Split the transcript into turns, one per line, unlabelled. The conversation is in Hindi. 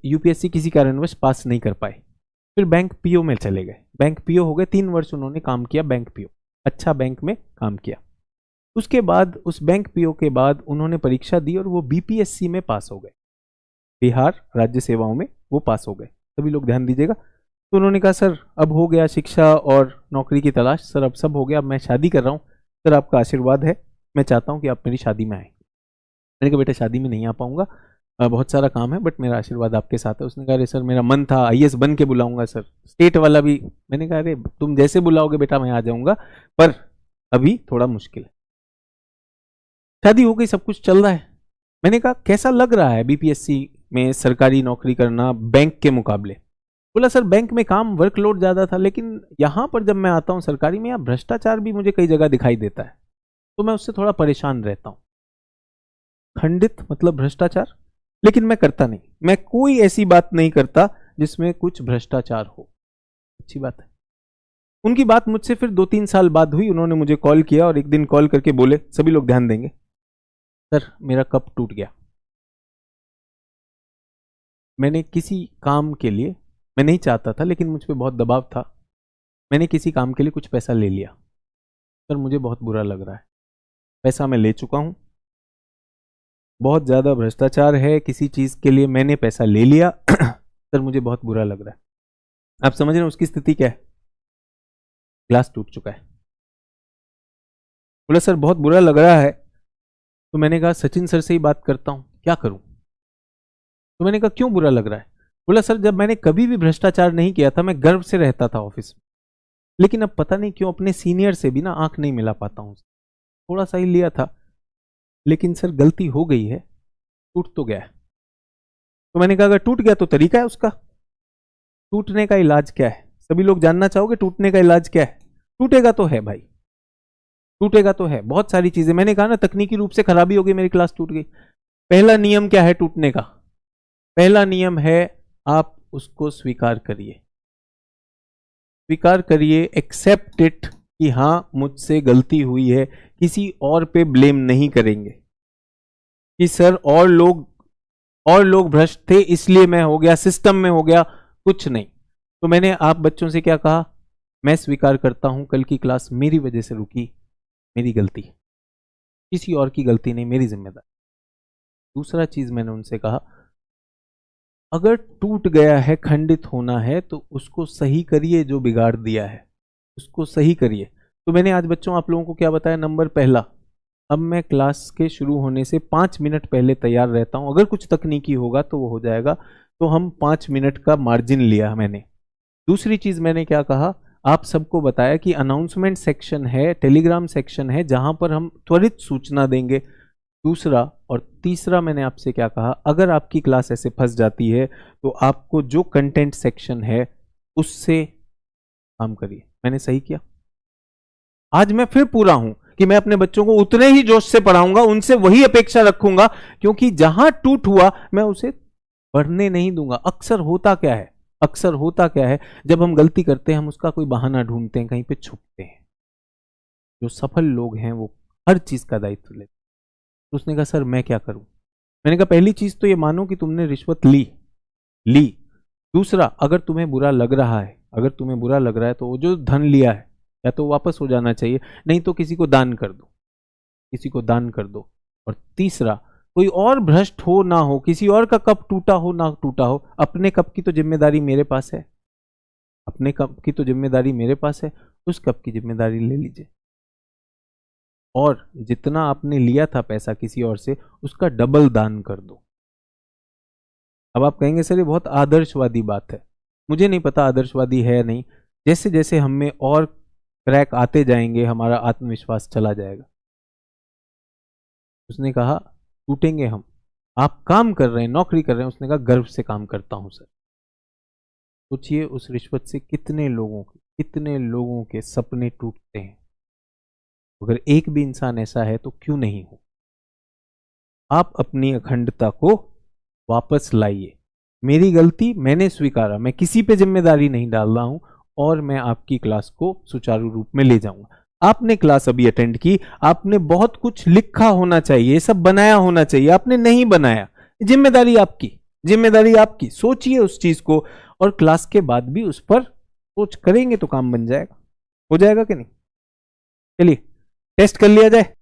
यूपीएससी किसी कारणवश पास नहीं कर पाए, फिर बैंक पीओ में चले गए, बैंक पीओ हो गए, 3 वर्ष उन्होंने काम किया बैंक पीओ, अच्छा बैंक में काम किया। उसके बाद उस बैंक पीओ के बाद उन्होंने परीक्षा दी और वो बीपीएससी में पास हो गए, बिहार राज्य सेवाओं में वो पास हो गए। सभी लोग ध्यान दीजिएगा। तो उन्होंने कहा सर अब हो गया शिक्षा और नौकरी की तलाश, सर अब सब हो गया, अब मैं शादी कर रहा हूँ, सर आपका आशीर्वाद है, मैं चाहता हूँ कि आप मेरी शादी में आए। मैंने कहा बेटा शादी में नहीं आ पाऊंगा, बहुत सारा काम है, बट मेरा आशीर्वाद आपके साथ है। उसने कहा अरे सर मेरा मन था आईएएस बन के बुलाऊंगा सर, स्टेट वाला भी। मैंने कहा अरे तुम जैसे बुलाओगे बेटा मैं आ जाऊंगा, पर अभी थोड़ा मुश्किल है। शादी हो गई, सब कुछ चल रहा है। मैंने कहा कैसा लग रहा है बीपीएससी में सरकारी नौकरी करना बैंक के मुकाबले? बोला सर बैंक में काम वर्कलोड ज्यादा था, लेकिन यहां पर जब मैं आता हूं सरकारी में, यहाँ भ्रष्टाचार भी मुझे कई जगह दिखाई देता है, तो मैं उससे थोड़ा परेशान रहता हूं। खंडित मतलब भ्रष्टाचार, लेकिन मैं करता नहीं, मैं कोई ऐसी बात नहीं करता जिसमें कुछ भ्रष्टाचार हो। अच्छी बात है। उनकी बात मुझसे फिर 2-3 साल बाद हुई। उन्होंने मुझे कॉल किया और एक दिन कॉल करके बोले, सभी लोग ध्यान देंगे, सर मेरा कप टूट गया। मैंने किसी काम के लिए, मैं नहीं चाहता था लेकिन मुझ पर बहुत दबाव था, मैंने किसी काम के लिए कुछ पैसा ले लिया, सर मुझे बहुत बुरा लग रहा है, पैसा मैं ले चुका हूं, बहुत ज़्यादा भ्रष्टाचार है, किसी चीज़ के लिए मैंने पैसा ले लिया सर मुझे बहुत बुरा लग रहा है। आप समझ रहे हैं उसकी स्थिति क्या है? ग्लास टूट चुका है। बोला सर बहुत बुरा लग रहा है। तो मैंने कहा सचिन सर से ही बात करता हूं, क्या करूं? तो मैंने कहा क्यों बुरा लग रहा है? बोला सर जब मैंने कभी भी भ्रष्टाचार नहीं किया था मैं गर्व से रहता था ऑफिस में, लेकिन अब पता नहीं क्यों अपने सीनियर से भी ना आंख नहीं मिला पाता हूं। थोड़ा सा ही लिया था, लेकिन सर गलती हो गई है, टूट तो गया है। तो मैंने कहा अगर टूट गया तो तरीका है उसका, टूटने का इलाज क्या है? सभी लोग जानना चाहोगे टूटने का इलाज क्या है? टूटेगा तो है भाई, टूटेगा तो है, बहुत सारी चीजें। मैंने कहा ना तकनीकी रूप से खराबी हो गई, मेरी क्लास टूट गई। पहला नियम क्या है टूटने का? पहला नियम है आप उसको स्वीकार करिए, स्वीकार करिए, एक्सेप्ट इट कि हां मुझसे गलती हुई है, किसी और पे ब्लेम नहीं करेंगे कि सर और लोग भ्रष्ट थे इसलिए मैं हो गया, सिस्टम में हो गया, कुछ नहीं। तो मैंने आप बच्चों से क्या कहा, मैं स्वीकार करता हूं कल की क्लास मेरी वजह से रुकी, मेरी गलती, किसी और की गलती नहीं, मेरी जिम्मेदारी। दूसरा चीज मैंने उनसे कहा अगर टूट गया है, खंडित होना है तो उसको सही करिए, जो बिगाड़ दिया है उसको सही करिए। तो मैंने आज बच्चों आप लोगों को क्या बताया? नंबर पहला, अब मैं क्लास के शुरू होने से 5 मिनट पहले तैयार रहता हूं, अगर कुछ तकनीकी होगा तो वो हो जाएगा, तो हम 5 मिनट का मार्जिन लिया मैंने। दूसरी चीज मैंने क्या कहा, आप सबको बताया कि अनाउंसमेंट सेक्शन है, टेलीग्राम सेक्शन है, जहां पर हम त्वरित सूचना देंगे। दूसरा और तीसरा मैंने आपसे क्या कहा, अगर आपकी क्लास ऐसे फंस जाती है तो आपको जो कंटेंट सेक्शन है उससे काम करिए। मैंने सही किया। आज मैं फिर पूरा हूं कि मैं अपने बच्चों को उतने ही जोश से पढ़ाऊंगा, उनसे वही अपेक्षा रखूंगा, क्योंकि जहां टूट हुआ मैं उसे बढ़ने नहीं दूंगा। अक्सर होता क्या है, जब हम गलती करते हैं हम उसका कोई बहाना ढूंढते हैं, कहीं पे छुपते हैं। जो सफल लोग हैं वो हर चीज का दायित्व लेते हैं। तो उसने कहा सर मैं क्या करूं? मैंने कहा पहली चीज तो ये मानो कि तुमने रिश्वत ली। दूसरा, अगर तुम्हें बुरा लग रहा है तो वो जो धन लिया है या तो वापस हो जाना चाहिए, नहीं तो किसी को दान कर दो। और तीसरा, कोई और भ्रष्ट हो ना हो, किसी और का कप टूटा हो ना टूटा हो, अपने कप की तो जिम्मेदारी मेरे पास है, उस कप की जिम्मेदारी ले लीजिए, और जितना आपने लिया था पैसा किसी और से उसका डबल दान कर दो। अब आप कहेंगे सर ये बहुत आदर्शवादी बात है। मुझे नहीं पता आदर्शवादी है या नहीं, जैसे जैसे हम में और क्रैक आते जाएंगे हमारा आत्मविश्वास चला जाएगा। उसने कहा टूटेंगे हम, आप काम कर रहे हैं, नौकरी कर रहे हैं। उसने कहा गर्व से काम करता हूं सर। सोचिए उस रिश्वत से कितने लोगों के सपने टूटते हैं। अगर एक भी इंसान ऐसा है तो क्यों नहीं हो। आप अपनी अखंडता को वापस लाइए। मेरी गलती मैंने स्वीकारा, मैं किसी पे जिम्मेदारी नहीं डाल रहा हूं, और मैं आपकी क्लास को सुचारू रूप में ले जाऊंगा। आपने क्लास अभी अटेंड की, आपने बहुत कुछ लिखा होना चाहिए, सब बनाया होना चाहिए, आपने नहीं बनाया, जिम्मेदारी आपकी, जिम्मेदारी आपकी, सोचिए उस चीज को, और क्लास के बाद भी उस पर सोच करेंगे तो काम बन जाएगा। हो जाएगा कि नहीं? चलिए टेस्ट कर लिया जाए।